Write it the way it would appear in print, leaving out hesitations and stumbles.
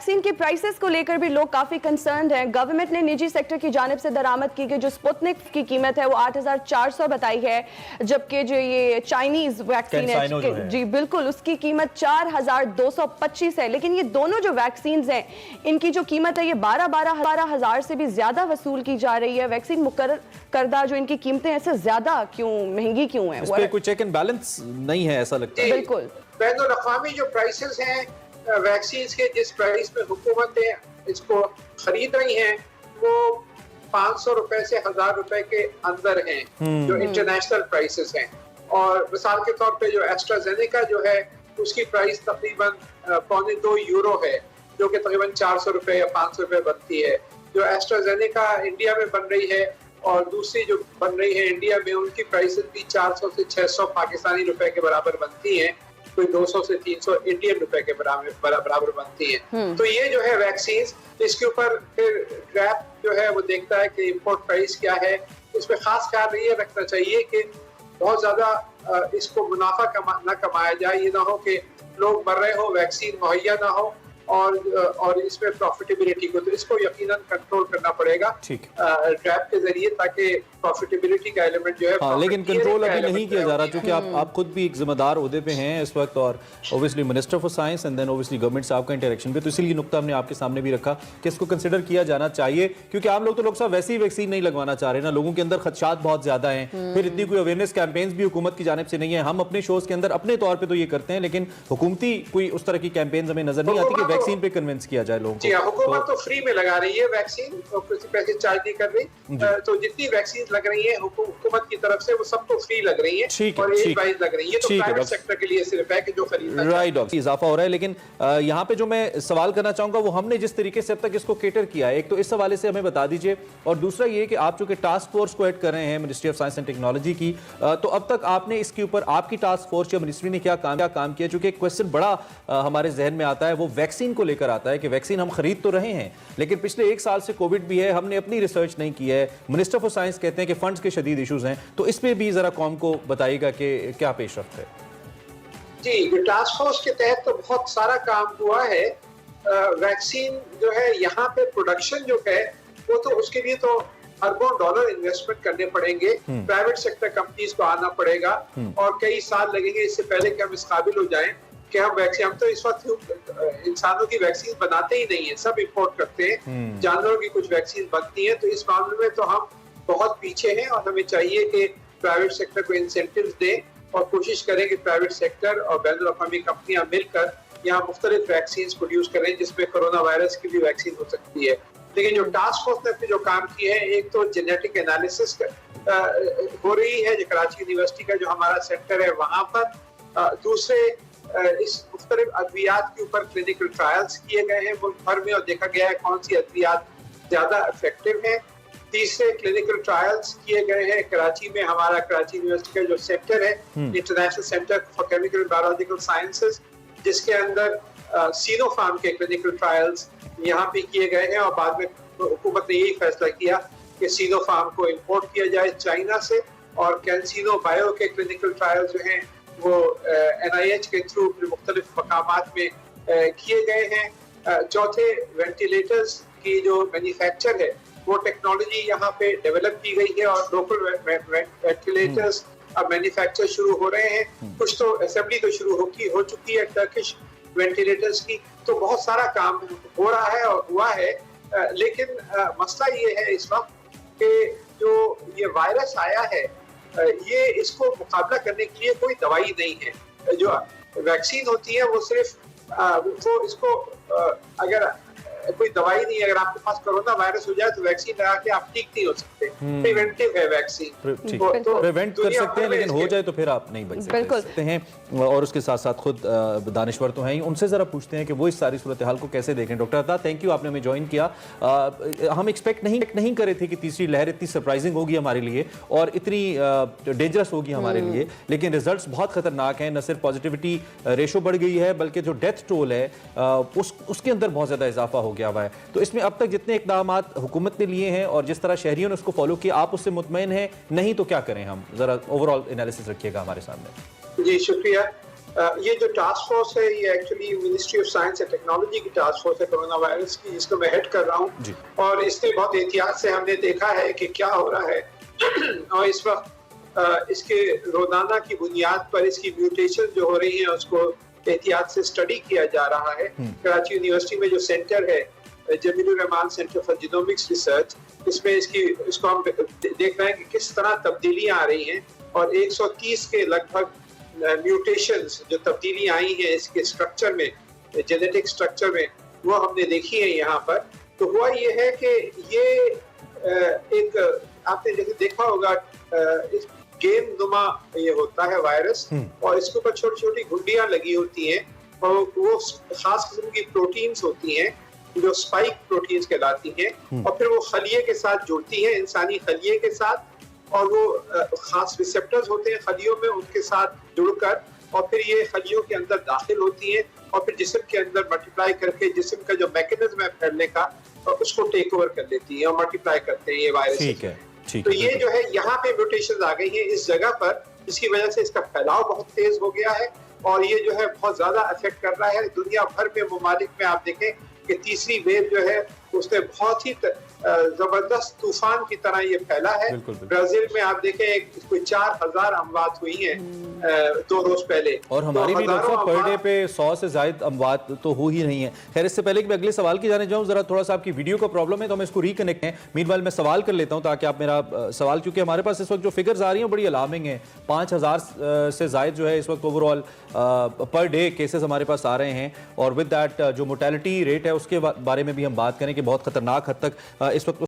Vaccine के prices को लेकर भी लोग काफी कंसर्न्ड हैं। गवर्नमेंट ने निजी सेक्टर की जानिब से दरामद की कि जो स्पुतनिक की कीमत है वो 8,400 बताई है, जबकि जो ये चाइनीज वैक्सीन है जी बिल्कुल उसकी कीमत 4,225 है। लेकिन ये दोनों जो वैक्सीन हैं इनकी जो कीमत है ये 12 हजार से भी ज्यादा वसूल की जा रही है। वैक्सीन मुकर्रर करदा जो इनकी कीमतें ऐसे ज्यादा क्यों, महंगी क्यों है? इस पे कोई चेक एंड बैलेंस नहीं है ऐसा लगता है। बिल्कुल बैनुल-अक़वामी जो प्राइसेस हैं वैक्सीन के, जिस प्राइस में हुकूमतें इसको खरीद रही हैं वो 500 रुपए से 1,000 रुपए के अंदर हैं जो इंटरनेशनल प्राइसेस हैं। और मिसाल के तौर पे जो एस्ट्राजेनेका जो है उसकी प्राइस तकरीबन $2.25 यूरो है, जो कि तकरीबन 400 रुपए या 500 रुपए बनती है। जो एस्ट्राजेनेका इंडिया में बन रही है और दूसरी जो बन रही है इंडिया में, उनकी प्राइसेस भी 400 से 600 पाकिस्तानी रुपए के बराबर बनती हैं, कोई 200 से 300 इंडियन रुपए के बराबर बनती है। तो ये जो है वैक्सीन, इसके ऊपर फिर ग्रैप जो है वो देखता है कि इंपोर्ट प्राइस क्या है। इसमें खास ख्याल ये रखना चाहिए कि बहुत ज्यादा इसको मुनाफा न कमाया जाए, ये ना हो कि लोग मर रहे हो, वैक्सीन मुहैया ना हो और इसमें प्रॉफिटेबिलिटी को, तो इसको यकीनन कंट्रोल करना पड़ेगा ट्रैप के जरिए, ताकि प्रॉफिटेबिलिटी का एलिमेंट जो है। हाँ, लेकिन कंट्रोल अभी नहीं किया जा रहा, क्योंकि आप खुद भी एक जिम्मेदार ओहदे पे हैं इस वक्त, और obviously minister for science and then obviously government से आपका इंटरेक्शन पे, तो इसीलिए नुक्ता हमने आपके सामने भी रखा कि इसको कंसिडर किया जाना चाहिए। क्योंकि आम लोग तो लोग साहब वैसे ही वैक्सीन नहीं लगवाना चाह रहे ना, लोगों के अंदर खदशात बहुत ज्यादा हैं, फिर इतनी कोई अवेयरनेस कैंपेन्स भी हुकूमत की जानिब से नहीं है। हम अपने शोज के अंदर अपने तौर पर तो ये करते हैं, लेकिन हुकूमती कोई उस तरह की कैंपेन्स हमें नजर नहीं आती कि वैक्सीन पे कन्विंस किया जाए लोगों को। हुकूमत तो फ्री में लगा रही है वैक्सीन, तो किसी पैसे चार्ज नहीं कर रही, तो जितनी वैक्सीन लग रही है हुकूमत की तरफ से वो सब तो फ्री लग रही है और एक प्राइस लग रही है, तो प्राइवेट सेक्टर के लिए सिर्फ है कि जो खरीदना राइट डॉक्टर इजाफा हो रहा है। लेकिन यहाँ पे जो मैं सवाल करना चाहूंगा वो हमने जिस तरीके से अब तक इसको केटर किया है, एक तो इस हवाले से हमें बता दीजिए, और दूसरा ये कि आप चूंकि टास्क फोर्स को हेड कर रहे हैं ministry of science and technology की, तो अब तक आपने इसके ऊपर आपकी टास्क फोर्स या मिनिस्ट्री ने क्या काम किया? चूंकि एक क्वेश्चन बड़ा हमारे जहन में आता है, वो वैक्सीन को लेकर आता है कि वैक्सीन हम खरीद तो रहे हैं, लेकिन पिछले 1 साल से कोविड भी है, हमने अपनी रिसर्च नहीं की है। मिनिस्टर फॉर साइंस कहते हैं कि फंड्स के शदीद इश्यूज हैं, तो इस पे भी जरा कौम को बताइएगा कि क्या पेशरफ्त है। जी, टास्क फोर्स के तहत तो बहुत सारा काम हुआ है। वैक्सीन जो है यहाँ पे प्रोडक्शन जो है वो तो उसके लिए तो अरबों डॉलर इन्वेस्टमेंट करने पड़ेंगे, प्राइवेट सेक्टर कंपनीज को आना पड़ेगा और कई साल लगेंगे इससे पहले कि हम इस काबिल हो जाएं कि हम वैक्सीन, हम तो इस वक्त इंसानों की वैक्सीन बनाते ही नहीं है, सब इंपोर्ट करते हैं। जानवरों की कुछ वैक्सीन बनती है, तो इस मामले में तो हम बहुत पीछे हैं और हमें चाहिए कि प्राइवेट सेक्टर को इंसेंटिव्स दें और कोशिश करें कि प्राइवेट सेक्टर और बैनुल-अक़वामी कंपनियां मिलकर यहाँ मुख्तलिफ वैक्सीन प्रोड्यूस करें, जिसमें कोरोना वायरस की भी वैक्सीन हो सकती है। लेकिन जो टास्क फोर्स ने जो काम किया है, एक तो जेनेटिक एनालिसिस हो रही है जो कराची यूनिवर्सिटी का जो हमारा सेंटर है वहाँ पर, दूसरे इस मुख्तलिफ अद्वियात के ऊपर क्लिनिकल ट्रायल्स किए गए हैं मुल्क भर में और देखा गया है कौन सी अद्वियात ज्यादा इफेक्टिव है। तीसरे क्लिनिकल ट्रायल्स किए गए हैं कराची में, हमारा कराची यूनिवर्सिटी का जो सेंटर है international centre for chemical and biological sciences, जिसके अंदर सीनोफार्म के क्लिनिकल ट्रायल्स यहाँ पे किए गए हैं और बाद में हुकूमत ने यही फैसला किया कि सीनोफार्म को इम्पोर्ट किया जाए चाइना से, और कैंसिनो बायो के क्लिनिकल ट्रायल्स जो हैं वो NIH के थ्रू मुख्तलिफ मकामात में किए गए हैं। चौथे, वेंटिलेटर्स की जो मैन्युफैक्चर है वो टेक्नोलॉजी यहाँ पे डेवलप की गई है और लोकल वेंटिलेटर्स अब मैन्युफैक्चर शुरू हो रहे हैं, कुछ तो असेंबली तो शुरू हो चुकी है टर्किश वेंटिलेटर्स की। तो बहुत सारा काम हो रहा है और हुआ है, लेकिन मसला ये है इस वक्त कि जो ये वायरस आया है ये इसको मुकाबला करने के लिए कोई दवाई नहीं है। जो वैक्सीन होती है वो सिर्फ वो इसको अगर कोई दवाई नहीं है, अगर आपके पास कोरोना वायरस हो जाए तो वैक्सीन लगा के आप ठीक नहीं हो सकते, प्रिवेंटिव है वैक्सीन, तो प्रिवेंट कर सकते हैं, लेकिन हो जाए तो फिर आप नहीं बच सकते हैं। और उसके साथ साथ खुद दानिश्वर तो हैं ही, उनसे जरा पूछते हैं कि वो इस सारी सूरत हाल को कैसे देखें। डॉक्टर अता, थैंक यू, आपने हमें ज्वाइन किया। हम एक्सपेक्ट नहीं करे थे कि तीसरी लहर इतनी सरप्राइजिंग होगी हमारे लिए और इतनी डेंजरस होगी हमारे लिए, लेकिन रिजल्ट्स बहुत खतरनाक हैं। न सिर्फ पॉजिटिविटी रेशो बढ़ गई है, बल्कि जो डेथ टोल है उसके अंदर बहुत ज्यादा इजाफा हो गया हुआ है। तो इसमें अब तक जितने इक़दामात हुकूमत ने लिए हैं और जिस तरह शहरियों ने उसको फॉलो किया, आप उससे मुतमईन हैं? नहीं तो क्या करें हम? जरा ओवरऑल एनालिसिस रखिएगा हमारे सामने। जी शुक्रिया। ये जो टास्क फोर्स है ये actually ministry of science and technology की टास्क फोर्स है कोरोना वायरस की, जिसको मैं हेड कर रहा हूँ। और इसमें बहुत एहतियात से हमने देखा है कि क्या हो रहा है और इस वक्त इसके रोजाना की बुनियाद पर इसकी म्यूटेशन जो हो रही है उसको एहतियात से स्टडी किया जा रहा है। कराची यूनिवर्सिटी में जो सेंटर है Jamilur Rahman centre for genomics research, इसमें इसको हम देख रहे हैं कि किस तरह तब्दीलियां आ रही हैं और 130 के लगभग म्यूटेशंस जो तब्दीली आई हैं इसके स्ट्रक्चर में, जेनेटिक स्ट्रक्चर में, वो हमने देखी है यहाँ पर। तो हुआ ये है कि ये एक आपने देखा होगा इस गेम नुमा ये होता है वायरस और इसके ऊपर छोटी छोटी घुंडियां लगी होती हैं और वो खास किस्म की प्रोटीन्स होती हैं जो स्पाइक प्रोटीन्स कहलाती हैं और फिर वो खलिये के साथ जुड़ती हैं, इंसानी खलिये के साथ, और वो खास रिसेप्टर्स होते हैं खलियों में, उनके साथ जुड़कर और फिर ये खलियों के अंदर दाखिल होती हैं और फिर जिस्म के अंदर मल्टीप्लाई करके जिस्म का जो मैकेनिज्म है फैलने का उसको टेक ओवर कर लेती है और मल्टीप्लाई करते हैं ये वायरस। ठीक है, ठीक तो है। ये जो है यहाँ पे म्यूटेशन आ गई है इस जगह पर, जिसकी वजह से इसका फैलाव बहुत तेज हो गया है और ये जो है बहुत ज्यादा अफेक्ट कर रहा है दुनिया भर में। ममालिक में आप देखें कि तीसरी वेव जो है उसने बहुत ही जबरदस्त तूफान की तरह ये फैला है। ब्राजील में आप देखें कोई 4000 अमवात हुई हैं 2 रोज पहले, और हमारी भी डॉक्टर पर डे पे 100 से ज्यादा अमवात तो हो ही नहीं है। खैर, इससे पहले कि मैं अगले सवाल की जाने जाऊं, जरा थोड़ा सा आपकी वीडियो का प्रॉब्लम है तो मैं इसको रिकनेक्ट है। मीनवाइल मैं सवाल कर लेता हूं ताकि आप मेरा सवाल, क्योंकि हमारे पास इस वक्त जो फिगर्स आ रही हैं बड़ी अलार्मिंग है। 5000 से ज्यादा जो है इस वक्त ओवरऑल पर डे केसेस हमारे पास आ रहे हैं और विद दैट जो मोर्टेलिटी रेट है उसके बारे में भी हम बात करें कि बहुत खतरनाक हद तक इस वक्त